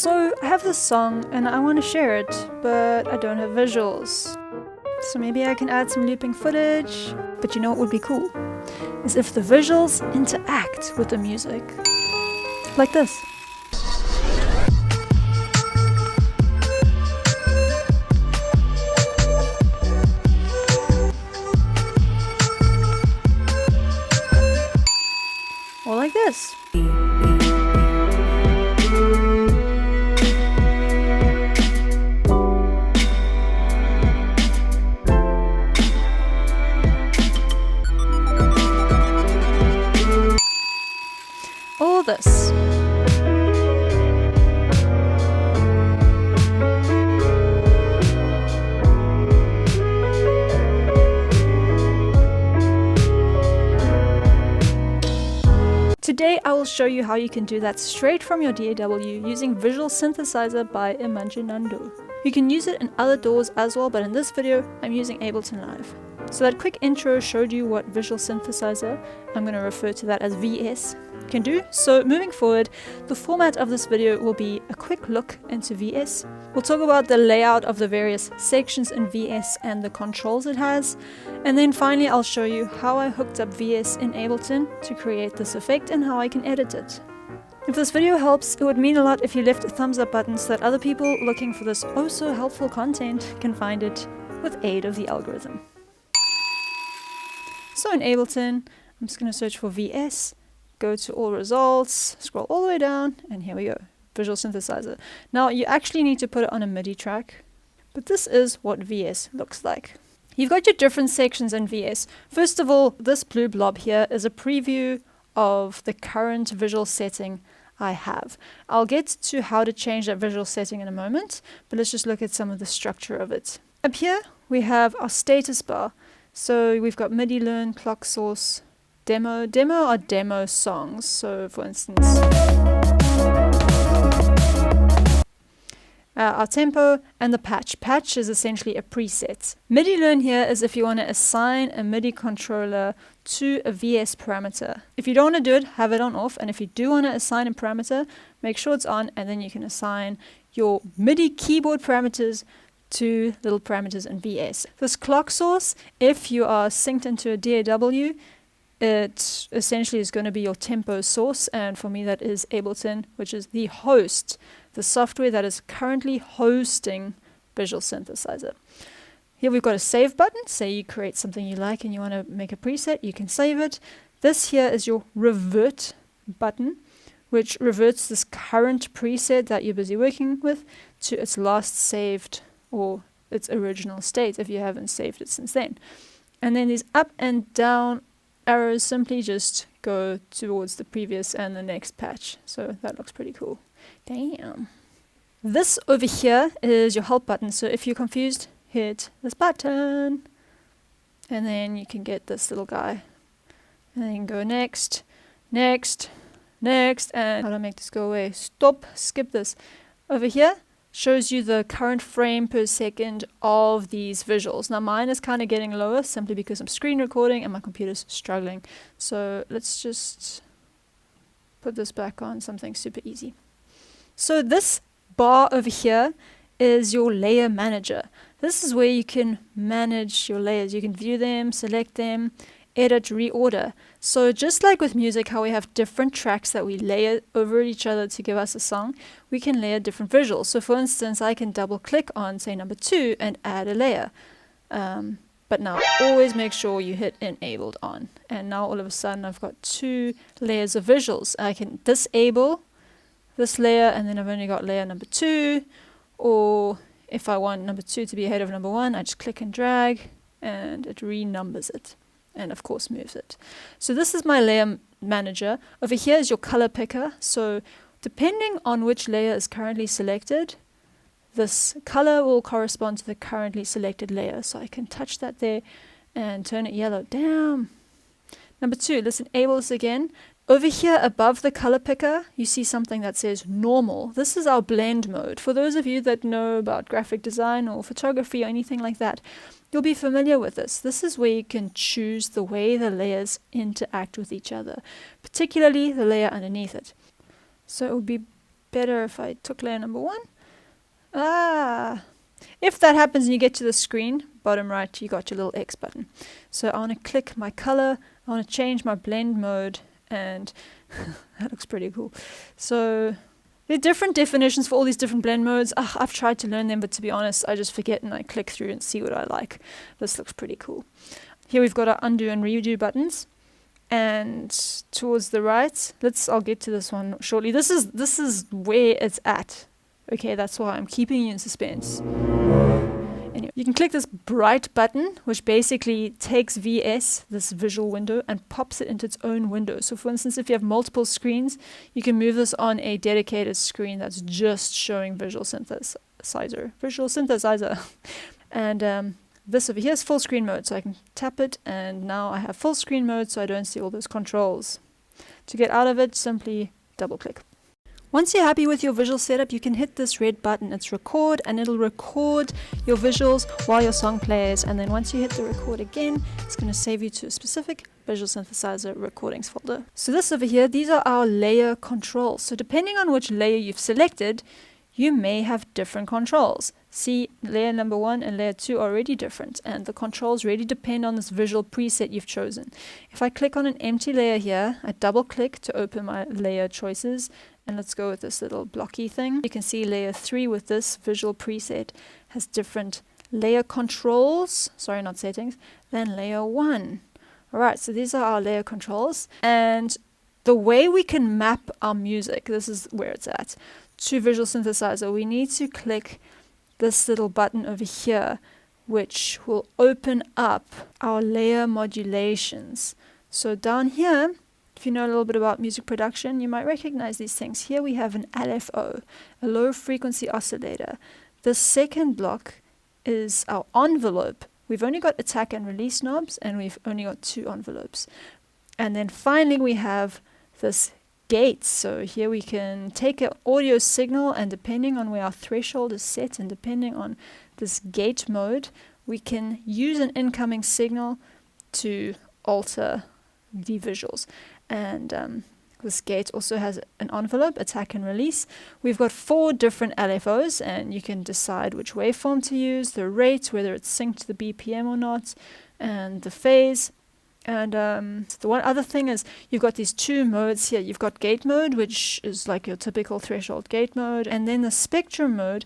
So I have this song and I want to share it, but I don't have visuals. So maybe I can add some looping footage. But you know what would be cool? Is if the visuals interact with the music. Like this. Or like this. Or this. Today I will show you how you can do that straight from your DAW using Visual Synthesizer by Imaginando. You can use it in other DAWs as well, but in this video I'm using Ableton Live. So that quick intro showed you what Visual Synthesizer, I'm going to refer to that as VS, can do. So moving forward, the format of this video will be a quick look into VS. We'll talk about the layout of the various sections in VS and the controls it has. And then finally I'll show you how I hooked up VS in Ableton to create this effect and how I can edit it. If this video helps, it would mean a lot if you left a thumbs up button so that other people looking for this oh so helpful content can find it with aid of the algorithm. So in Ableton, I'm just going to search for VS, go to all results, scroll all the way down, and here we go, Visual Synthesizer. Now you actually need to put it on a MIDI track, but this is what VS looks like. You've got your different sections in VS. First of all, this blue blob here is a preview of the current visual setting I have. I'll get to how to change that visual setting in a moment, but let's just look at some of the structure of it. Up here, we have our status bar. So we've got MIDI learn, clock source, demo. Demo are demo songs. So for instance, our tempo and the patch. Patch is essentially a preset. MIDI learn here is if you want to assign a MIDI controller to a VS parameter. If you don't want to do it, have it on off. And if you do want to assign a parameter, make sure it's on, and then you can assign your MIDI keyboard parameters to little parameters in VS. This clock source, if you are synced into a DAW, it essentially is going to be your tempo source, and for me that is Ableton, which is the host, the software that is currently hosting Visual Synthesizer. Here we've got a save button. Say you create something you like and you want to make a preset, you can save it. This here is your revert button, which reverts this current preset that you're busy working with to its last saved or its original state if you haven't saved it since then. And then these up and down arrows simply just go towards the previous and the next patch. So that looks pretty cool. Damn. This over here is your help button. So if you're confused, hit this button. And then you can get this little guy. And then you can go next, next, next. And how do I make this go away? Stop, skip this. Over here, shows you the current frame per second of these visuals. Now mine is kind of getting lower simply because I'm screen recording and my computer's struggling. So let's just put this back on something super easy. So this bar over here is your layer manager. This is where you can manage your layers. You can view them, select them, edit, reorder. So just like with music, how we have different tracks that we layer over each other to give us a song, we can layer different visuals. So for instance, I can double click on say number 2 and add a layer. But now always make sure you hit enabled on. And now all of a sudden I've got 2 layers of visuals. I can disable this layer and then I've only got layer number 2. Or if I want number 2 to be ahead of number 1, I just click and drag and it renumbers it. And of course moves it. So this is my layer manager. Over here is your color picker. So depending on which layer is currently selected, this color will correspond to the currently selected layer. So I can touch that there and turn it yellow. Damn. Number 2, let's enable this again. Over here above the color picker, you see something that says normal. This is our blend mode. For those of you that know about graphic design or photography or anything like that, you'll be familiar with this. This is where you can choose the way the layers interact with each other, particularly the layer underneath it. So it would be better if I took layer number 1. If that happens and you get to the screen, bottom right, you got your little X button. So I want to click my color, I want to change my blend mode, and that looks pretty cool. So there are different definitions for all these different blend modes. I've tried to learn them, but to be honest, I just forget and I click through and see what I like. This looks pretty cool. Here we've got our undo and redo buttons. And towards the right, I'll get to this one shortly. This is where it's at. Okay, that's why I'm keeping you in suspense. Anyway, you can click this bright button, which basically takes VS, this visual window, and pops it into its own window. So for instance, if you have multiple screens, you can move this on a dedicated screen that's just showing Visual Synthesizer. And this over here is full screen mode, so I can tap it, and now I have full screen mode, so I don't see all those controls. To get out of it, simply double click. Once you're happy with your visual setup, you can hit this red button. It's record, and it'll record your visuals while your song plays. And then once you hit the record again, it's going to save you to a specific Visual Synthesizer recordings folder. So this over here, these are our layer controls. So depending on which layer you've selected, you may have different controls. See, layer number 1 and layer 2 are already different, and the controls really depend on this visual preset you've chosen. If I click on an empty layer here, I double click to open my layer choices, and let's go with this little blocky thing. You can see layer 3 with this visual preset has different layer controls, sorry, not settings, than layer 1. Alright, so these are our layer controls, and the way we can map our music, this is where it's at, to Visual Synthesizer, we need to click this little button over here, which will open up our layer modulations. So down here, if you know a little bit about music production, you might recognize these things. Here we have an LFO, a low frequency oscillator. The second block is our envelope. We've only got attack and release knobs, and we've only got 2 envelopes. And then finally we have this gate. So here we can take an audio signal, and depending on where our threshold is set and depending on this gate mode, we can use an incoming signal to alter the visuals. And this gate also has an envelope, attack and release. We've got 4 different LFOs, and you can decide which waveform to use, the rate, whether it's synced to the BPM or not, and the phase. And the one other thing is you've got these 2 modes here. You've got gate mode, which is like your typical threshold gate mode, and then the spectrum mode.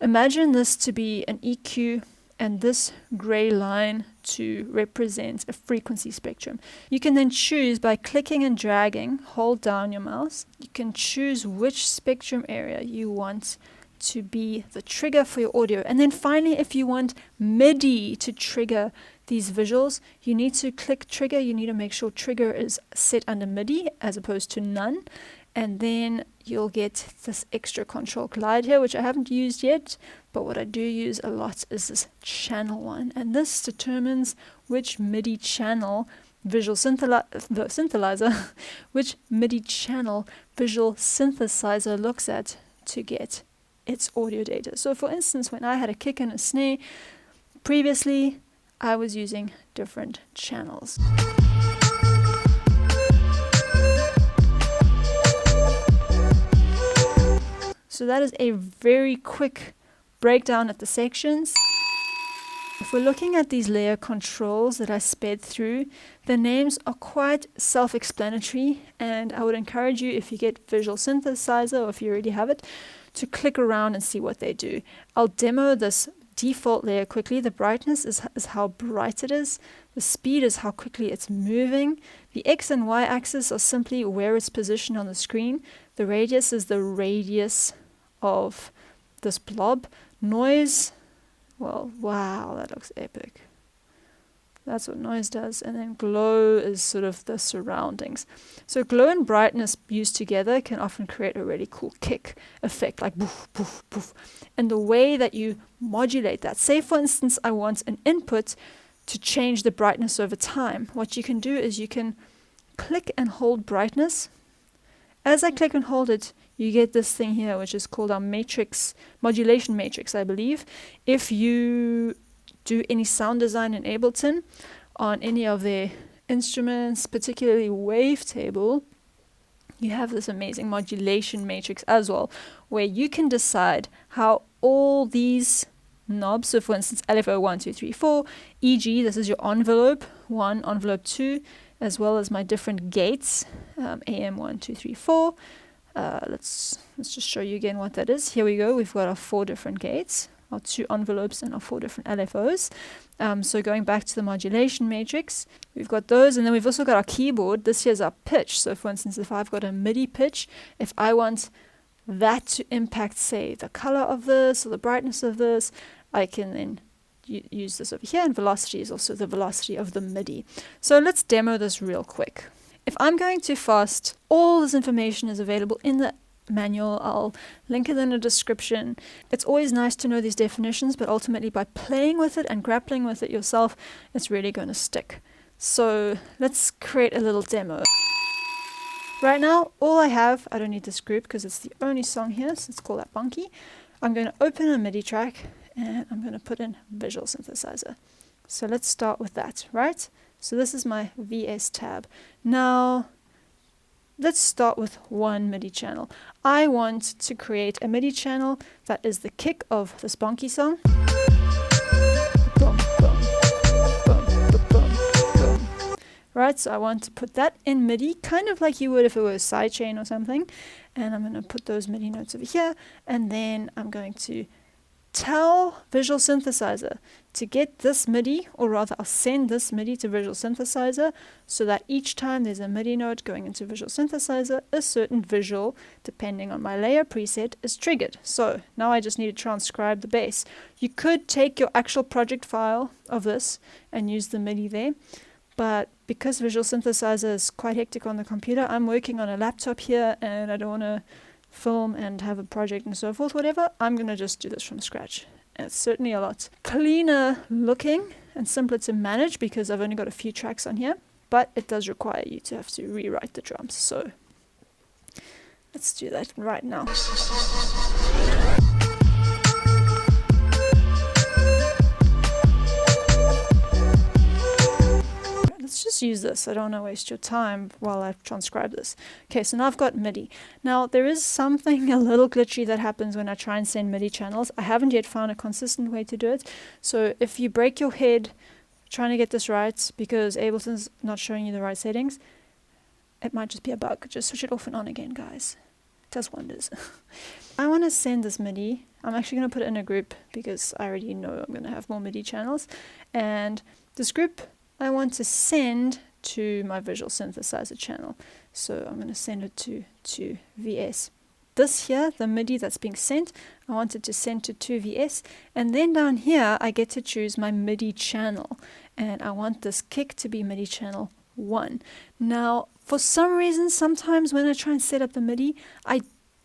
Imagine this to be an EQ and this gray line to represent a frequency spectrum. You can then choose by clicking and dragging, hold down your mouse, you can choose which spectrum area you want to be the trigger for your audio. And then finally, if you want MIDI to trigger these visuals, you need to click trigger. You need to make sure trigger is set under MIDI as opposed to none. And then you'll get this extra control glide here, which I haven't used yet, but what I do use a lot is this channel one. And this determines which MIDI channel Visual Synthesizer, which MIDI channel Visual Synthesizer looks at to get its audio data. So for instance, when I had a kick and a snare, previously I was using different channels. So that is a very quick breakdown of the sections. If we're looking at these layer controls that I sped through, the names are quite self-explanatory, and I would encourage you, if you get Visual Synthesizer or if you already have it, to click around and see what they do. I'll demo this default layer quickly. The brightness is how bright it is. The speed is how quickly it's moving. The X and Y axis are simply where it's positioned on the screen. The radius is the radius of this blob. Noise, well, wow, that looks epic. That's what noise does. And then glow is sort of the surroundings. So glow and brightness used together can often create a really cool kick effect, like poof, poof, poof. And the way that you modulate that, say for instance, I want an input to change the brightness over time. What you can do is you can click and hold brightness. As I click and hold it, you get this thing here, which is called our matrix, modulation matrix, I believe. If you do any sound design in Ableton on any of their instruments, particularly wavetable, you have this amazing modulation matrix as well, where you can decide how all these knobs, so for instance LFO 1, 2, 3, 4, e.g. this is your envelope 1, envelope 2, as well as my different gates, AM 1, 2, 3, 4. Let's just show you again what that is. Here we go, we've got our 4 different gates, our 2 envelopes and our 4 different LFOs. So going back to the modulation matrix, we've got those, and then we've also got our keyboard. This here is our pitch. So for instance, if I've got a MIDI pitch, if I want that to impact, say, the color of this or the brightness of this, I can then use this over here, and velocity is also the velocity of the MIDI. So let's demo this real quick. If I'm going too fast, all this information is available in the manual. I'll link it in the description. It's always nice to know these definitions, but ultimately by playing with it and grappling with it yourself, it's really going to stick. So let's create a little demo. Right now, all I have, I don't need this group because it's the only song here, so let's call that Bunky. I'm going to open a MIDI track and I'm going to put in Visual Synthesizer. So let's start with that, right? So this is my VS tab. Now, let's start with one MIDI channel. I want to create a MIDI channel that is the kick of this Bonky song. Boom, boom, boom, boom, boom, boom. Right, so I want to put that in MIDI, kind of like you would if it were a sidechain or something. And I'm going to put those MIDI notes over here, and then I'm going to tell Visual Synthesizer to get this MIDI, or rather I'll send this MIDI to Visual Synthesizer so that each time there's a MIDI note going into Visual Synthesizer, a certain visual, depending on my layer preset, is triggered. So now I just need to transcribe the bass. You could take your actual project file of this and use the MIDI there, but because Visual Synthesizer is quite hectic on the computer, I'm working on a laptop here and I don't want to film and have a project and so forth, whatever, I'm going to just do this from scratch. And it's certainly a lot cleaner looking and simpler to manage because I've only got a few tracks on here, but it does require you to have to rewrite the drums. So let's do that right now. Let's just use this. I don't want to waste your time while I transcribe this. Okay, so now I've got MIDI. Now, there is something a little glitchy that happens when I try and send MIDI channels. I haven't yet found a consistent way to do it. So if you break your head trying to get this right because Ableton's not showing you the right settings, it might just be a bug. Just switch it off and on again, guys. It does wonders. I want to send this MIDI. I'm actually going to put it in a group because I already know I'm going to have more MIDI channels. And this group I want to send to my Visual Synthesizer channel. So I'm going to send it to VS. This here, the MIDI that's being sent, I want it to send to 2VS. And then down here, I get to choose my MIDI channel. And I want this kick to be MIDI channel 1. Now, for some reason, sometimes when I try and set up the MIDI,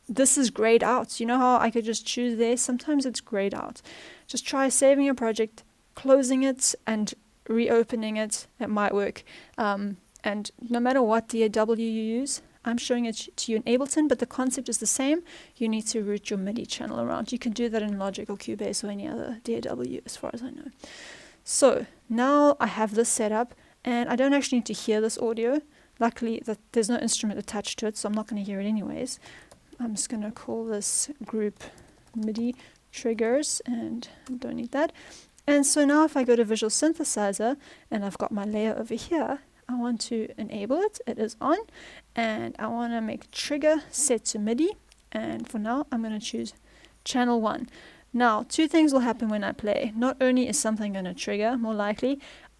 this is grayed out. You know how I could just choose there? Sometimes it's grayed out. Just try saving your project, closing it, and reopening it. It might work. And no matter what DAW you use, I'm showing it to you in Ableton, but the concept is the same. You need to route your MIDI channel around. You can do that in Logic or Cubase or any other DAW as far as I know. So now I have this set up and I don't actually need to hear this audio. Luckily there's no instrument attached to it, so I'm not going to hear it anyways. I'm just going to call this group MIDI triggers and I don't need that. And so now if I go to Visual Synthesizer and I've got my layer over here, I want to enable it. It is on. And I want to make trigger set to MIDI. And for now, I'm going to choose channel 1. Now, 2 things will happen when I play. Not only is something going to trigger, more likely,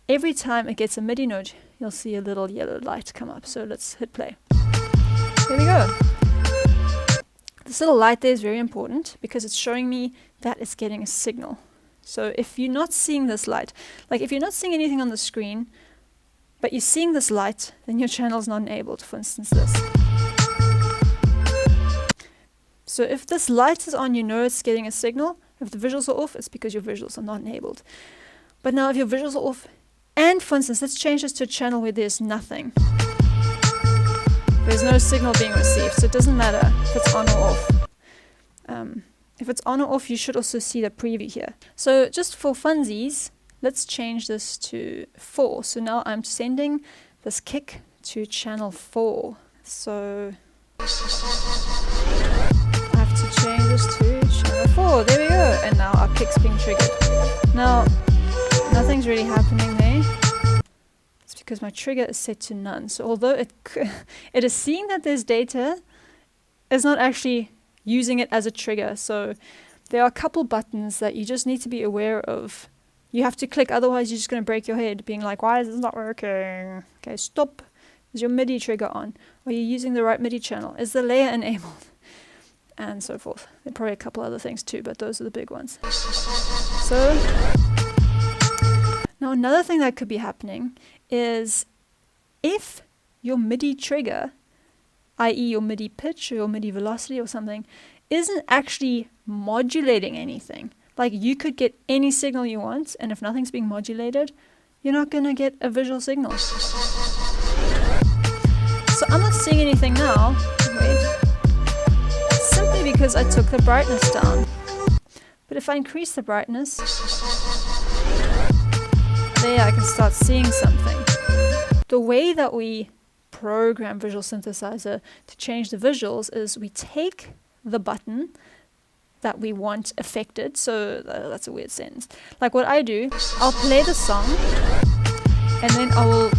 every time it gets a MIDI note, you'll see a little yellow light come up. So let's hit play. There we go. This little light there is very important because it's showing me that it's getting a signal. So if you're not seeing this light, like if you're not seeing anything on the screen, but you're seeing this light, then your channel's not enabled, for instance this. So if this light is on, you know it's getting a signal. If the visuals are off, it's because your visuals are not enabled. But now if your visuals are off, and for instance, let's change this to a channel where there's nothing. There's no signal being received, so it doesn't matter if it's on or off. If it's on or off, you should also see the preview here. So just for funsies, let's change this to 4. So now I'm sending this kick to channel 4. So I have to change this to channel 4. There we go. And now our kick's being triggered. Now, nothing's really happening there. It's because my trigger is set to none. So although it is seeing that there's data, it's not actually using it as a trigger. So there are a couple buttons that you just need to be aware of. You have to click, otherwise you're just going to break your head, being like, why is this not working? Okay, stop. Is your MIDI trigger on? Are you using the right MIDI channel? Is the layer enabled? And so forth. There are probably a couple other things too, but those are the big ones. So, now another thing that could be happening is if your MIDI trigger, i.e. your MIDI pitch or your MIDI velocity or something, isn't actually modulating anything. Like you could get any signal you want, and if nothing's being modulated, you're not going to get a visual signal. So I'm not seeing anything now. Wait. Simply because I took the brightness down. But if I increase the brightness, there I can start seeing something. The way that we program Visual Synthesizer to change the visuals is we take the button that we want affected. So that's a weird sentence. Like what I do, I'll play the song and then I'll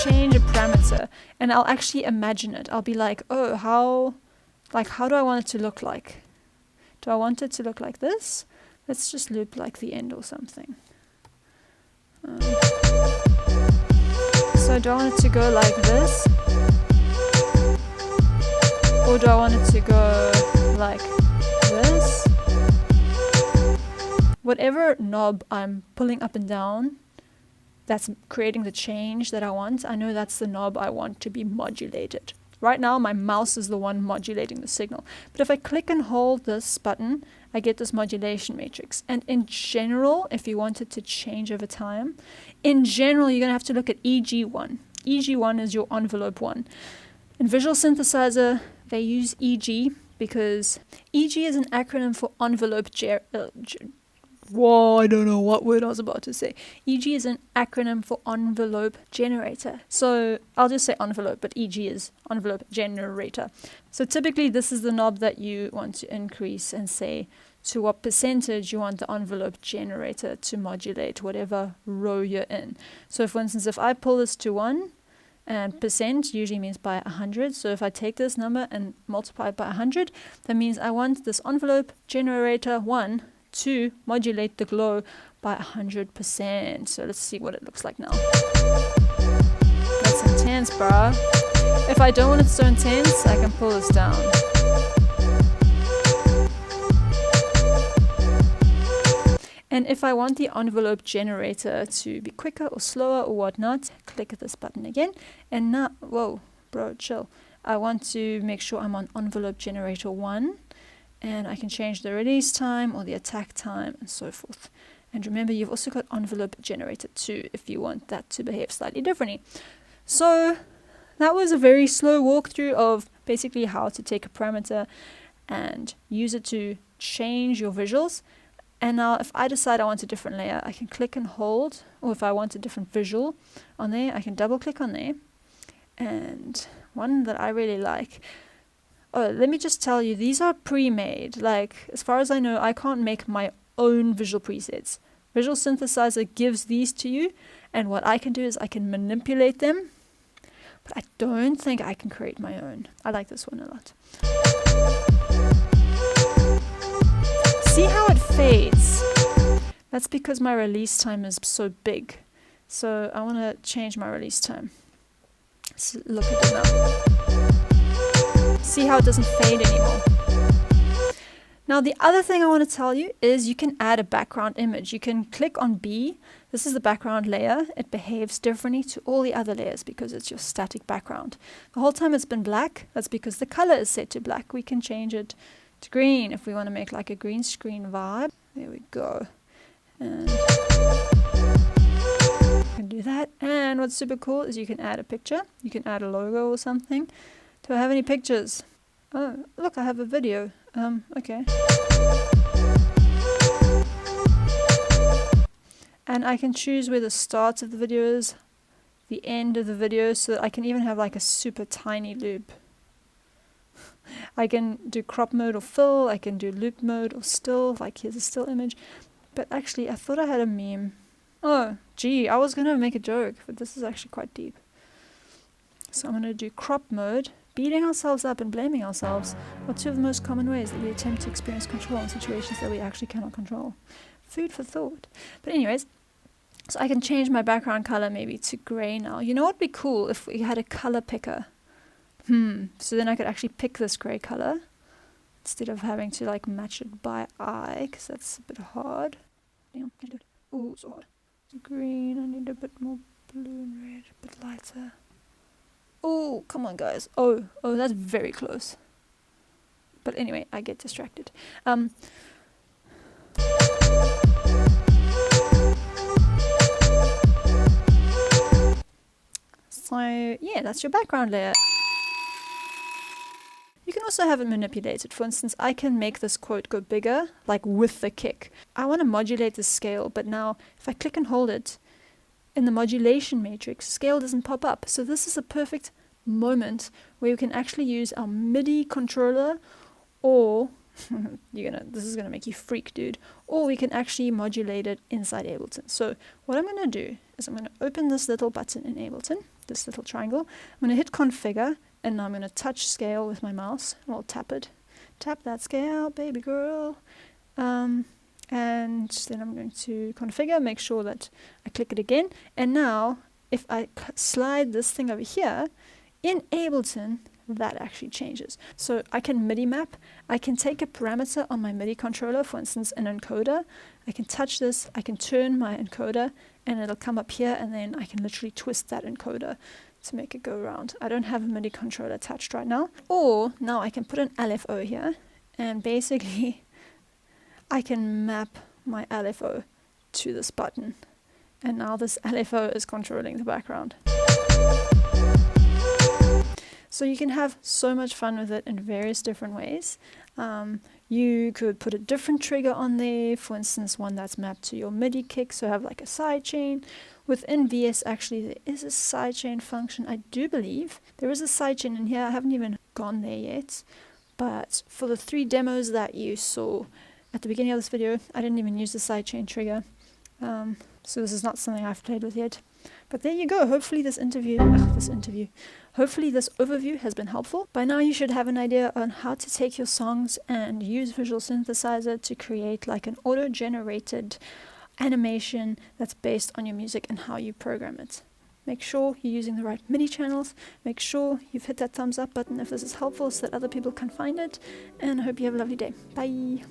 change a parameter and I'll actually imagine it. I'll be like, oh, how do I want it to look like? Do I want it to look like this? Let's just loop like the end or something. So do I want it to go like this? Or do I want it to go like this? Whatever knob I'm pulling up and down that's creating the change that I want, I know that's the knob I want to be modulated. Right now my mouse is the one modulating the signal. But if I click and hold this button, I get this modulation matrix. And in general, if you want it to change over time, in general you're going to have to look at EG1. EG1 is your envelope 1. In Visual Synthesizer, they use EG because EG is an acronym for envelope whoa, I don't know what word I was about to say. EG is an acronym for envelope generator. So I'll just say envelope, but EG is envelope generator. So typically this is the knob that you want to increase and say to what percentage you want the envelope generator to modulate whatever row you're in. So for instance, if I pull this to 1, and percent usually means by 100. So if I take this number and multiply it by 100, that means I want this envelope generator 1 to modulate the glow by 100%. So let's see what it looks like now. That's intense, bruh. If I don't want it so intense, I can pull this down. And if I want the envelope generator to be quicker or slower or whatnot, click this button again. And now, whoa, bro, chill. I want to make sure I'm on envelope generator 1. And I can change the release time or the attack time and so forth. And remember, you've also got envelope generator 2 if you want that to behave slightly differently. So that was a very slow walkthrough of basically how to take a parameter and use it to change your visuals. And now if I decide I want a different layer, I can click and hold, or if I want a different visual on there, I can double click on there. And one that I really like, oh, let me just tell you, these are pre-made. Like, as far as I know, I can't make my own visual presets. Visual Synthesizer gives these to you, and what I can do is I can manipulate them, but I don't think I can create my own. I like this one a lot. See how it fades? That's because my release time is so big. So I want to change my release time. So look at it now. See how it doesn't fade anymore? Now the other thing I want to tell you is you can add a background image. You can click on B. This is the background layer. It behaves differently to all the other layers because it's your static background. The whole time it's been black. That's because the color is set to black. We can change it to green if we want to make like a green screen vibe. There we go. And you can do that. And what's super cool is you can add a picture. You can add a logo or something. Do I have any pictures? Oh, look, I have a video. Okay. And I can choose where the start of the video is, the end of the video, so that I can even have like a super tiny loop. I can do crop mode or fill, I can do loop mode or still, like here's a still image. But actually, I thought I had a meme. Oh, gee, I was going to make a joke, but this is actually quite deep. So I'm going to do crop mode. Beating ourselves up and blaming ourselves are two of the most common ways that we attempt to experience control in situations that we actually cannot control. Food for thought. But anyways, so I can change my background color maybe to gray now. You know what would be cool if we had a color picker? So then I could actually pick this gray color instead of having to like match it by eye, because that's a bit hard. Oh, so hard. Green, I need a bit more blue and red, a bit lighter. Oh, come on guys. Oh, that's very close. But anyway, I get distracted. So yeah, that's your background layer. You can also have it manipulated. For instance, I can make this quote go bigger, like with the kick. I want to modulate the scale, but now if I click and hold it, in the modulation matrix, scale doesn't pop up. So this is a perfect moment where you can actually use our MIDI controller, or this is gonna make you freak, dude. Or we can actually modulate it inside Ableton. So what I'm gonna do is I'm gonna open this little button in Ableton, this little triangle. I'm gonna hit configure, and now I'm gonna touch scale with my mouse, and I'll tap it. Tap that scale, baby girl. And then I'm going to configure, make sure that I click it again. And now, if I slide this thing over here, in Ableton, that actually changes. So I can MIDI map. I can take a parameter on my MIDI controller, for instance, an encoder. I can touch this, I can turn my encoder, and it'll come up here, and then I can literally twist that encoder to make it go around. I don't have a MIDI controller attached right now. Or now I can put an LFO here, and basically I can map my LFO to this button. And now this LFO is controlling the background. So you can have so much fun with it in various different ways. You could put a different trigger on there, for instance, one that's mapped to your MIDI kick, so have like a sidechain. Within VS, actually, there is a sidechain function. I do believe there is a sidechain in here. I haven't even gone there yet. But for the 3 demos that you saw at the beginning of this video, I didn't even use the sidechain trigger. So this is not something I've played with yet. But there you go. Hopefully this hopefully this overview has been helpful. By now you should have an idea on how to take your songs and use Visual Synthesizer to create like an auto-generated animation that's based on your music and how you program it. Make sure you're using the right MIDI channels. Make sure you've hit that thumbs up button if this is helpful so that other people can find it. And I hope you have a lovely day. Bye.